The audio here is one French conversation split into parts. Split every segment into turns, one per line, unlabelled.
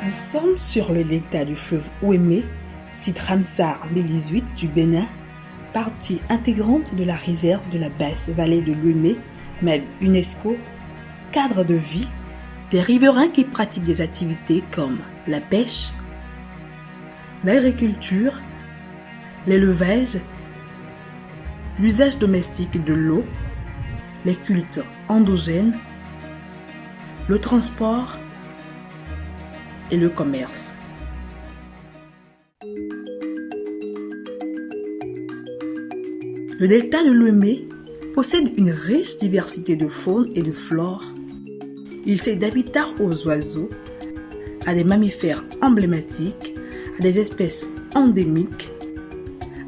Nous sommes sur le delta du fleuve Ouémé, site Ramsar 1018 du Bénin, partie intégrante de la réserve de la basse vallée de l'Ouémé, même UNESCO, cadre de vie des riverains qui pratiquent des activités comme la pêche, l'agriculture, l'élevage, l'usage domestique de l'eau, les cultes endogènes, le transport et le commerce. Le delta de l'Ouémé possède une riche diversité de faune et de flore. Il sert d'habitat aux oiseaux, à des mammifères emblématiques, à des espèces endémiques,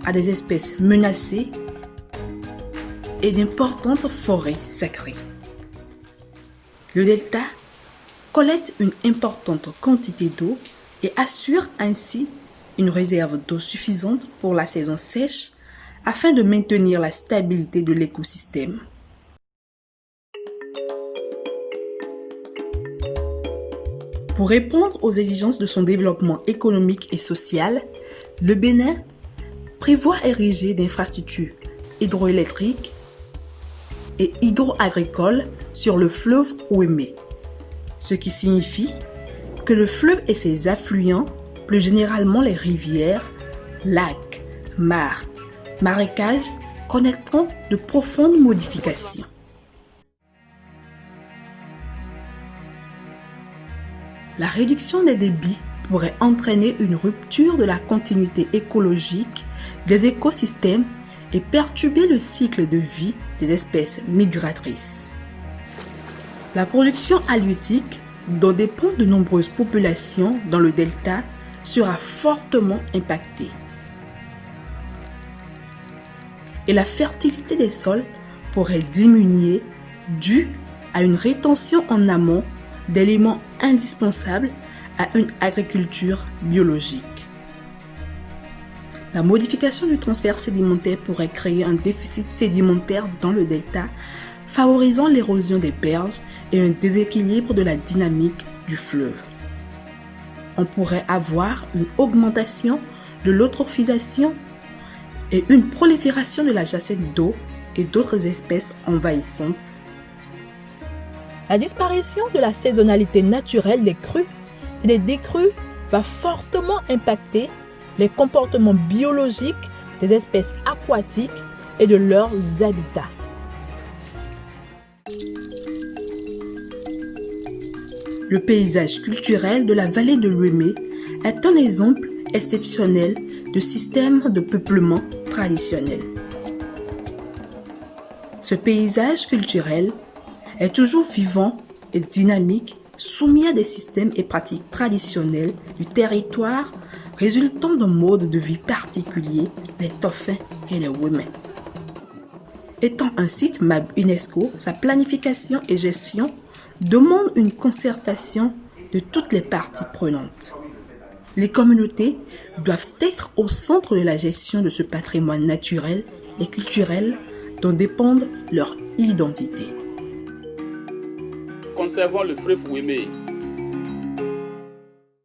à des espèces menacées et d'importantes forêts sacrées. Le delta collecte une importante quantité d'eau et assure ainsi une réserve d'eau suffisante pour la saison sèche afin de maintenir la stabilité de l'écosystème. Pour répondre aux exigences de son développement économique et social, le Bénin prévoit ériger d'infrastructures hydroélectriques et hydro-agricoles sur le fleuve Ouémé, ce qui signifie que le fleuve et ses affluents, plus généralement les rivières, lacs, mares, marécages, connaîtront de profondes modifications. La réduction des débits pourrait entraîner une rupture de la continuité écologique des écosystèmes et perturber le cycle de vie des espèces migratrices. La production halieutique, dont dépendent de nombreuses populations dans le delta, sera fortement impactée. Et la fertilité des sols pourrait diminuer due à une rétention en amont d'éléments indispensables à une agriculture biologique. La modification du transfert sédimentaire pourrait créer un déficit sédimentaire dans le delta, favorisant l'érosion des berges et un déséquilibre de la dynamique du fleuve. On pourrait avoir une augmentation de l'eutrophisation et une prolifération de la jacette d'eau et d'autres espèces envahissantes.
La disparition de la saisonnalité naturelle des crues et des décrues va fortement impacter les comportements biologiques des espèces aquatiques et de leurs habitats.
Le paysage culturel de la vallée de l'Ouémé est un exemple exceptionnel de système de peuplement traditionnel. Ce paysage culturel est toujours vivant et dynamique, soumis à des systèmes et pratiques traditionnels du territoire résultant d'un mode de vie particulier, les Toffins et les Ouémés. Étant un site MAB UNESCO, sa planification et gestion demandent une concertation de toutes les parties prenantes. Les communautés doivent être au centre de la gestion de ce patrimoine naturel et culturel dont dépendent leur identité.
Conservons le fleuve Ouémé